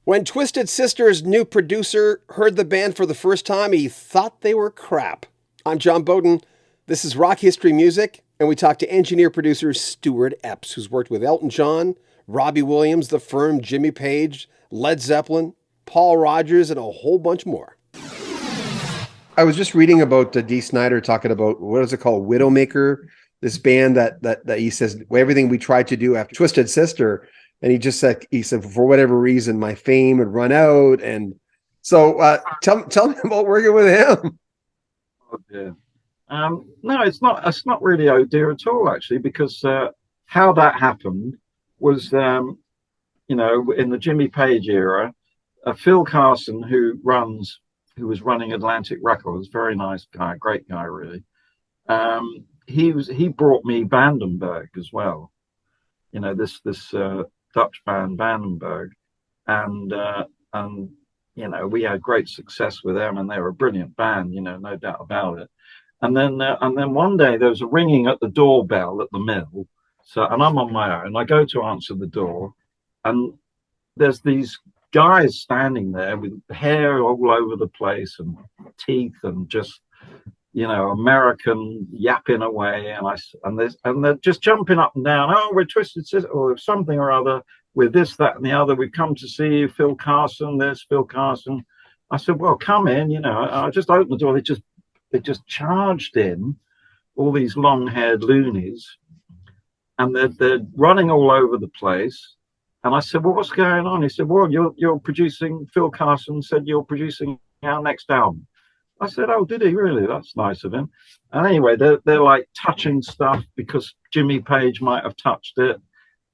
When Twisted Sister's new producer heard the band for the first time, he thought they were crap. I'm John Beaudin. This is Rock History Music, and we talk to engineer producer Stuart Epps, who's worked with Elton John, Robbie Williams, The Firm, Jimmy Page, Led Zeppelin, Paul Rodgers, and a whole bunch more. I was just reading about Dee Snider talking about, what is it called, Widowmaker, this band that he says everything we tried to do after Twisted Sister. And he said, for whatever reason, my fame had run out. And so tell me about working with him. Oh dear. No, it's not really oh dear at all, actually, because how that happened was, in the Jimmy Page era, Phil Carson, who was running Atlantic Records, very nice guy, great guy, really. He brought me Vandenberg as well. This Dutch band Vandenberg, and we had great success with them, and they were a brilliant band, no doubt about it. And then one day there was a ringing at the doorbell at the mill, and I'm on my own. I go to answer the door, and there's these guys standing there with hair all over the place and teeth and just American yapping away, and they're just jumping up and down. Oh, we're Twisted Sister or something or other with this, that, and the other. We've come to see you, Phil Carson. There's Phil Carson. I said, well, come in. I just opened the door. They just charged in, all these long-haired loonies, and they're running all over the place. And I said, well, what's going on? He said, well, you're producing. Phil Carson said you're producing our next album. I said, oh, did he really? That's nice of him. And anyway, they're like touching stuff because Jimmy Page might have touched it,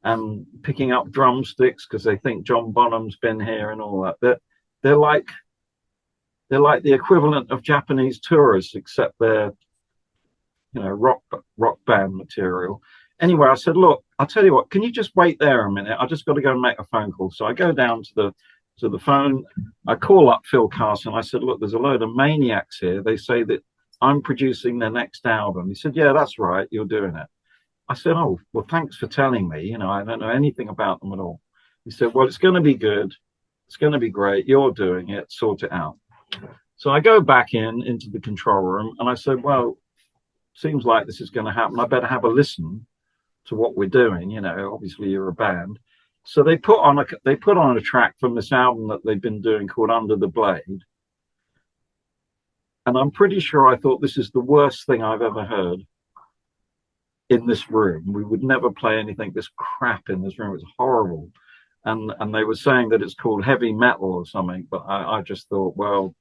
and picking up drumsticks because they think John Bonham's been here and all that. They're like the equivalent of Japanese tourists, except they're rock band material. Anyway, I said, look, I'll tell you what, can you just wait there a minute? I just got to go and make a phone call. So I go down to the phone. I call up Phil Carson. I said, look, there's a load of maniacs here. They say that I'm producing their next album. He said, yeah, that's right. You're doing it. I said, oh, well, thanks for telling me. I don't know anything about them at all. He said, well, it's going to be good. It's going to be great. You're doing it. Sort it out. So I go back into the control room, and I said, well, seems like this is going to happen. I better have a listen to what we're doing. Obviously you're a band. So they put on a track from this album that they've been doing called Under the Blade. And I'm pretty sure I thought, this is the worst thing I've ever heard in this room. We would never play anything this crap in this room. It's horrible. And they were saying that it's called heavy metal or something, but I just thought, well,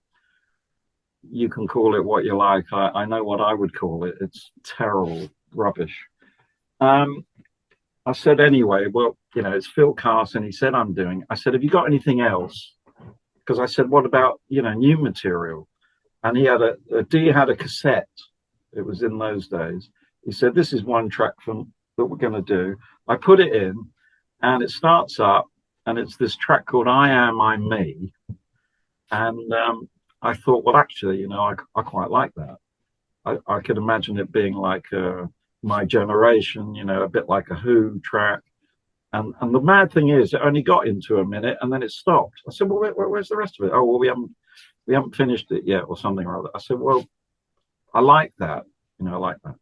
you can call it what you like. I know what I would call it. It's terrible rubbish. I said, anyway, well, it's Phil Carson. He said, I'm doing. I said, have you got anything else? Because I said, what about, new material? And Dee had a cassette. It was in those days. He said, this is one track that we're going to do. I put it in, and it starts up, and it's this track called I Am, I'm Me. And I thought, well, actually, I quite like that. I could imagine it being like My Generation, a bit like a Who track. And the mad thing is, it only got into a minute and then it stopped. I said, well, where's the rest of it? Oh, well, we haven't finished it yet, or something or other. I said, well, I like that. I like that.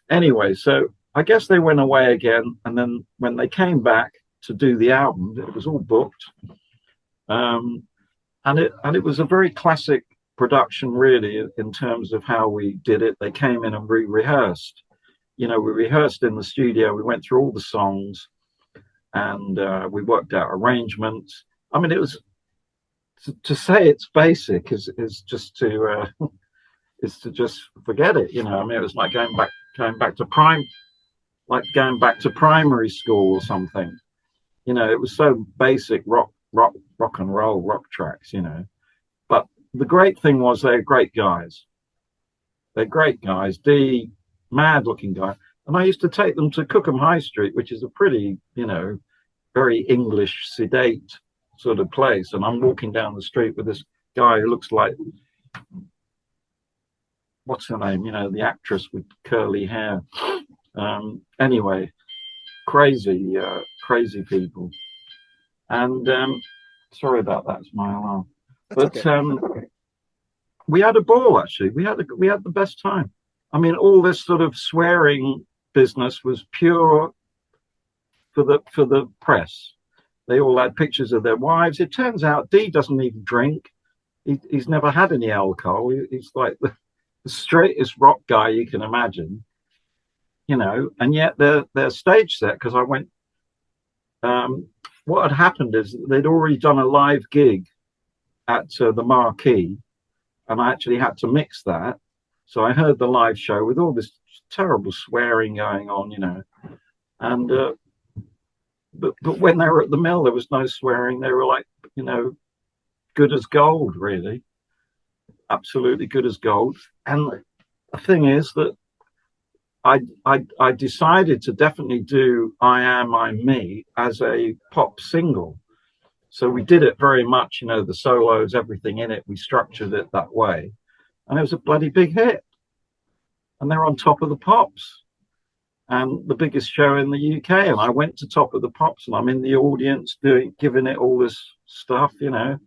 Anyway, so I guess they went away again. And then when they came back to do the album, it was all booked. And it was a very classic production, really, in terms of how we did it. They came in and we rehearsed. We rehearsed in the studio. We went through all the songs, and we worked out arrangements. I mean, it was to say it's basic is just to just forget it. I mean, it was like going back to primary school or something. It was so basic, rock and roll, rock tracks. But the great thing was they're great guys. They're great guys. Dee, mad-looking guy. And I used to take them to Cookham High Street, which is a pretty, very English, sedate sort of place. And I'm walking down the street with this guy who looks like, what's her name? The actress with curly hair. Anyway, crazy people. And Sorry about that. It's my alarm. That's But okay. we had a ball actually. We had the best time. I mean, all this sort of swearing business was pure for the press. They all had pictures of their wives. It turns out Dee doesn't even drink. He's never had any alcohol. He's like the straightest rock guy you can imagine, And yet their stage set, because I went. What had happened is they'd already done a live gig at the Marquee, and I actually had to mix that. So I heard the live show with all this terrible swearing going on. And but when they were at the mill, there was no swearing. They were like, good as gold, really, absolutely good as gold. And the thing is that I decided to definitely do "I Am I'm Me" as a pop single. So we did it very much, the solos, everything in it. We structured it that way, and it was a bloody big hit. And they're on Top of the Pops, and the biggest show in the UK. And I went to Top of the Pops, and I'm in the audience giving it all this stuff, and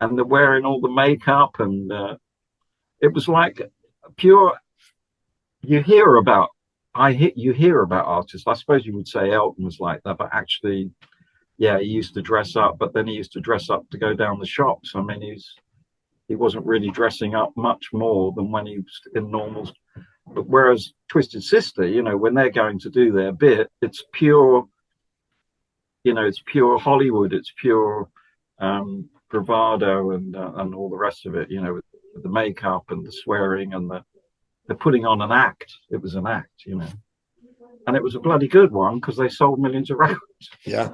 they're wearing all the makeup, and it was like pure. You hear about artists. I suppose you would say Elton was like that, but actually, yeah, he used to dress up, but then he used to dress up to go down the shops. I mean, he wasn't really dressing up much more than when he was in normals. But whereas Twisted Sister, when they're going to do their bit, it's pure, it's pure Hollywood. It's pure bravado and all the rest of it. With the makeup and the swearing and they're putting on an act. It was an act, and it was a bloody good one because they sold millions of records. Yeah.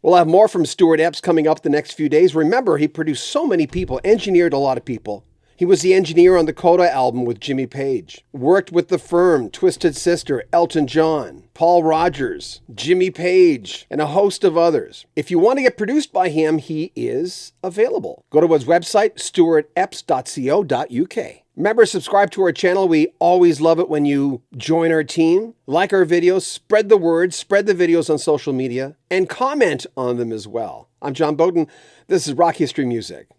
We'll have more from Stuart Epps coming up the next few days. Remember, he produced so many people, engineered a lot of people. He was the engineer on the Coda album with Jimmy Page, worked with The Firm, Twisted Sister, Elton John, Paul Rogers, Jimmy Page, and a host of others. If you want to get produced by him, he is available. Go to his website, stuartepps.co.uk. Remember, subscribe to our channel. We always love it when you join our team, like our videos, spread the word, spread the videos on social media, and comment on them as well. I'm John Beaudin. This is Rock History Music.